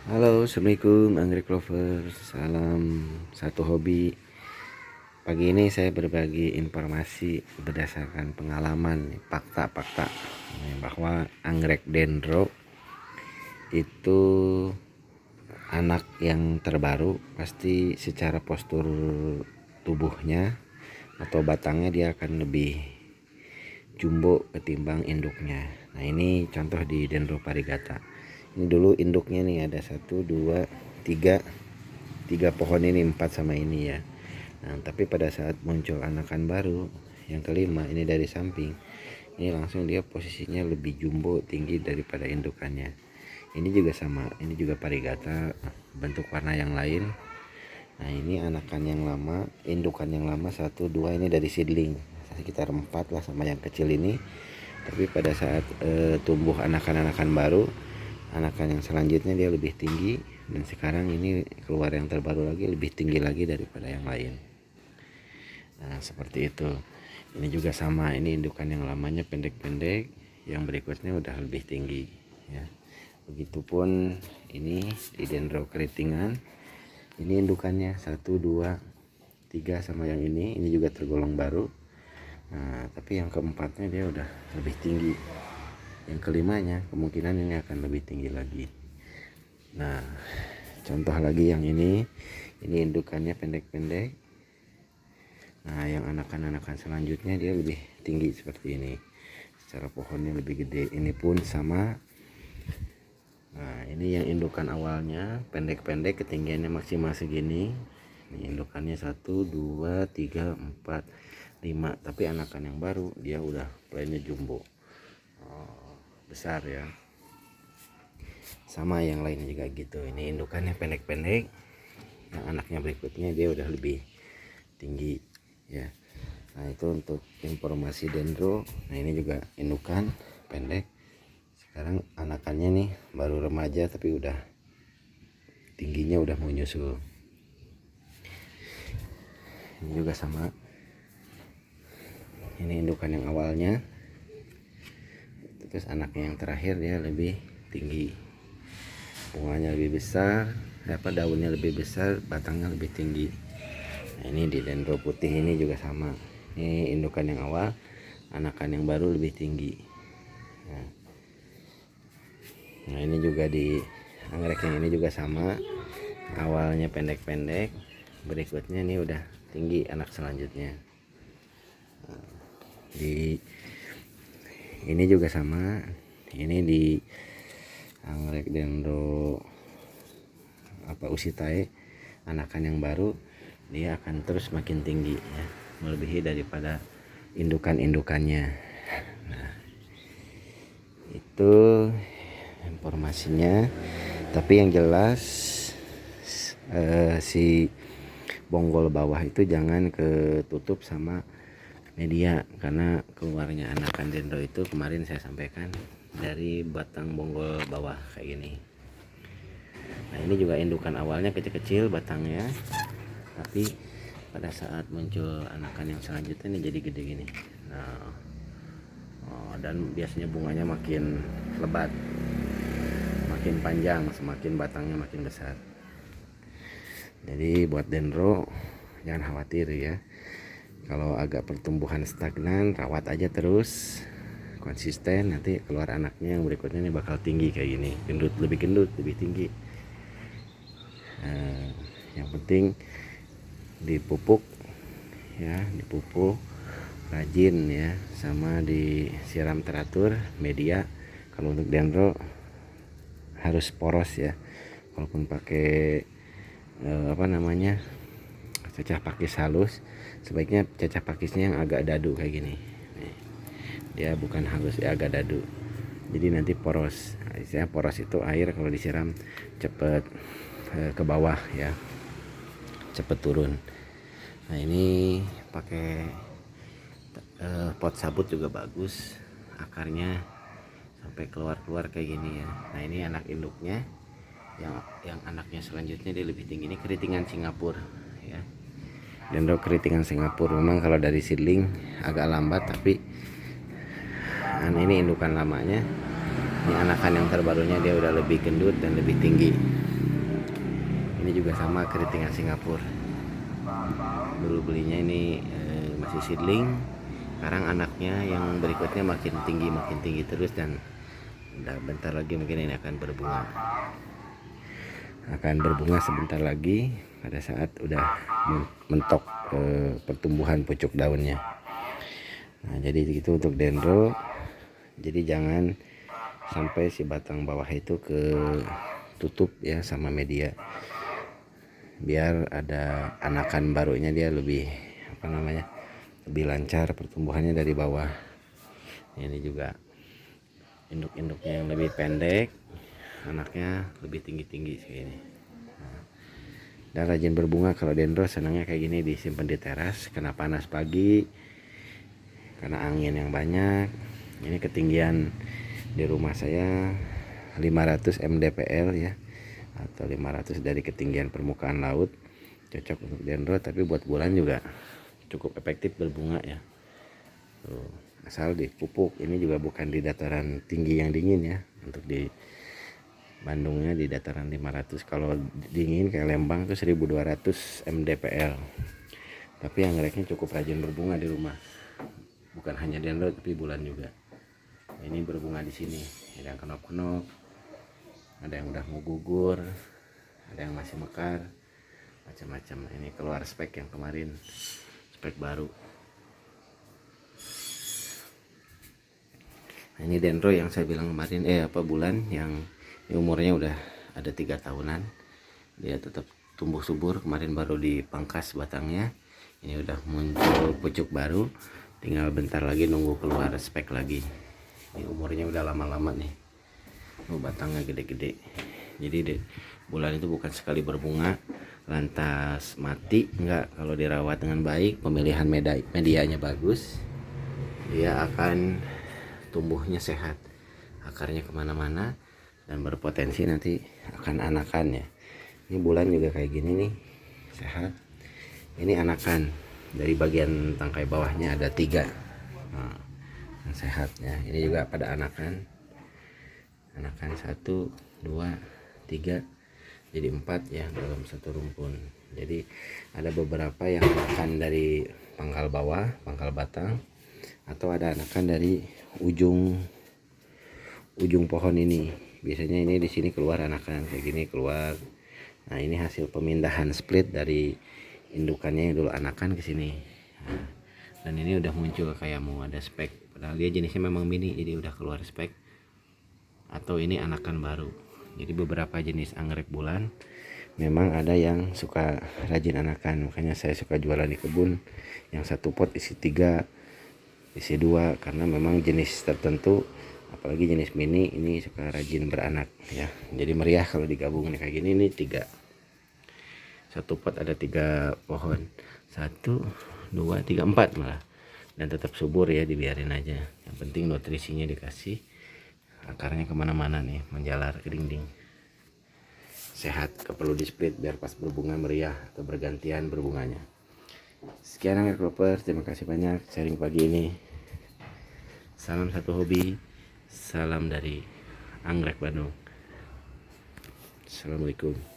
Halo, assalamualaikum anggrek lovers. Salam satu hobi. Pagi ini saya berbagi informasi berdasarkan pengalaman, fakta-fakta bahwa anggrek dendro itu anak yang terbaru pasti secara postur tubuhnya atau batangnya dia akan lebih jumbo ketimbang induknya. Nah, ini contoh di dendro variegata. Ini dulu induknya nih ada 1, 2, 3 pohon ini, 4 sama ini ya. Nah, tapi pada saat muncul anakan baru yang kelima ini dari samping, ini langsung dia posisinya lebih jumbo, tinggi daripada indukannya. Ini juga sama, ini juga variegata, bentuk warna yang lain. Nah, ini anakan yang lama, indukan yang lama 1, 2 ini dari seedling sekitar 4 lah sama yang kecil ini. Tapi pada saat tumbuh anakan-anakan baru, anakan yang selanjutnya dia lebih tinggi, dan sekarang ini keluar yang terbaru lagi lebih tinggi lagi daripada yang lain. Nah, seperti itu. Ini juga sama, ini indukan yang lamanya pendek-pendek, yang berikutnya udah lebih tinggi ya. Begitupun ini di dendro keritingan, ini indukannya 1, 2, 3 sama yang ini juga tergolong baru. Nah, tapi yang keempatnya dia udah lebih tinggi. Yang kelimanya kemungkinan ini akan lebih tinggi lagi. Nah, contoh lagi yang ini indukannya pendek-pendek. Nah, yang anakan-anakan selanjutnya dia lebih tinggi seperti ini. Secara pohonnya lebih gede. Ini pun sama. Nah, ini yang indukan awalnya pendek-pendek, ketinggiannya maksimal segini. Ini indukannya 1, 2, 3, 4, 5. Tapi anakan yang baru dia udah plannya jumbo, besar ya. Sama yang lainnya juga gitu. Ini indukannya pendek-pendek, yang anaknya berikutnya dia udah lebih tinggi ya. Nah, itu untuk informasi dendro. Nah, ini juga indukan pendek, sekarang anakannya nih baru remaja tapi udah tingginya udah mau nyusul. Ini juga sama, ini indukan yang awalnya, terus anaknya yang terakhir dia lebih tinggi, bunganya lebih besar, daunnya lebih besar, batangnya lebih tinggi. Nah, ini di dendro putih ini juga sama, ini indukan yang awal, anakan yang baru lebih tinggi. Nah, ini juga di anggrek yang ini juga sama, awalnya pendek-pendek, berikutnya ini udah tinggi anak selanjutnya. Di ini juga sama, ini di anggrek dendro usitae, anakan yang baru dia akan terus makin tinggi ya, melebihi daripada indukan-indukannya. Nah, itu informasinya. Tapi yang jelas si bonggol bawah itu jangan ketutup sama media, karena keluarnya anakan dendro itu kemarin saya sampaikan dari batang bonggol bawah kayak gini. Nah, ini juga indukan awalnya kecil-kecil batangnya, tapi pada saat muncul anakan yang selanjutnya ini jadi gede gini. Nah, dan biasanya bunganya makin lebat, makin panjang, semakin batangnya makin besar. Jadi buat dendro jangan khawatir ya, kalau agak pertumbuhan stagnan, rawat aja terus konsisten, nanti keluar anaknya yang berikutnya ini bakal tinggi kayak gini, gendut, lebih tinggi. Yang penting dipupuk ya, dipupuk rajin ya, sama disiram teratur media. Kalau untuk dendro harus poros ya, walaupun pakai cacah pakis halus, sebaiknya cacah pakisnya yang agak dadu kayak gini nih. Dia bukan halus ya, agak dadu, jadi nanti poros. Istilahnya poros itu air kalau disiram cepet ke bawah ya, cepet turun. Nah, ini pakai pot sabut juga bagus, akarnya sampai keluar kayak gini ya. Nah, ini anak induknya, yang anaknya selanjutnya dia lebih tinggi. Ini keritingan Singapura ya, dendro keritingan Singapura. Memang kalau dari seedling agak lambat, tapi ini indukan lamanya, ini anakan yang terbarunya dia udah lebih gendut dan lebih tinggi. Ini juga sama keritingan Singapura. Dulu belinya ini masih seedling. Sekarang anaknya yang berikutnya makin tinggi terus, dan udah bentar lagi mungkin ini akan berbunga sebentar lagi pada saat udah mentok pertumbuhan pucuk daunnya. Nah, jadi itu untuk dendro. Jadi jangan sampai si batang bawah itu tutup ya sama media, biar ada anakan barunya dia lebih lebih lancar pertumbuhannya dari bawah. Ini juga induk-induknya yang lebih pendek, anaknya lebih tinggi segini. Dan rajin berbunga. Kalau dendro senangnya kayak gini, disimpan di teras, kena panas pagi, karena angin yang banyak. Ini ketinggian di rumah saya 500 mdpl ya, atau 500 dari ketinggian permukaan laut. Cocok untuk dendro, tapi buat bulan juga cukup efektif berbunga ya. Tuh, asal dipupuk. Ini juga bukan di dataran tinggi yang dingin ya. Untuk di Bandungnya di dataran 500. Kalau dingin kayak Lembang tuh 1200 mdpl. Tapi anggreknya cukup rajin berbunga di rumah. Bukan hanya dendro tapi bulan juga. Ini berbunga di sini. Ada yang kenop-kenop, ada yang udah mau gugur, ada yang masih mekar, macam-macam. Ini keluar spek yang kemarin, spek baru. Nah, ini dendro yang saya bilang kemarin, bulan yang umurnya udah ada 3 tahunan. Dia tetap tumbuh subur. Kemarin baru dipangkas batangnya. Ini udah muncul pucuk baru. Tinggal bentar lagi nunggu keluar spek lagi. Ini umurnya udah lama-lama nih. Batangnya gede-gede. Jadi bulan itu bukan sekali berbunga lantas mati, enggak. Kalau dirawat dengan baik, pemilihan medianya bagus, dia akan tumbuhnya sehat, akarnya kemana-mana, dan berpotensi nanti akan anakan ya. Ini bulan juga kayak gini nih, sehat. Ini anakan, dari bagian tangkai bawahnya ada 3 yang sehat ya. Ini juga pada anakan 1, 2, 3, jadi 4 ya dalam satu rumpun. Jadi ada beberapa yang anakan dari pangkal bawah, pangkal batang, atau ada anakan dari ujung pohon ini. Biasanya ini di sini keluar anakan kayak gini keluar. Nah, ini hasil pemindahan split dari indukannya yang dulu anakan ke sini. Nah, dan ini udah muncul kayak mau ada spek, padahal dia jenisnya memang mini, jadi udah keluar spek. Atau ini anakan baru. Jadi beberapa jenis anggrek bulan memang ada yang suka rajin anakan, makanya saya suka jualan di kebun yang satu pot isi 3, isi 2, karena memang jenis tertentu, apalagi jenis mini ini suka rajin beranak ya. Jadi meriah kalau digabung nih kayak gini. Ini 3, satu pot ada 3 pohon, 1, 2, 3, 4 malah, dan tetap subur ya, dibiarin aja. Yang penting nutrisinya dikasih, akarnya kemana-mana nih, menjalar ke dinding, sehat. Perlu di split biar pas berbunga meriah atau bergantian berbunganya. Sekian anggrek lovers, terima kasih banyak sharing pagi ini. Salam satu hobi, salam dari Anggrek Bandung. Assalamualaikum.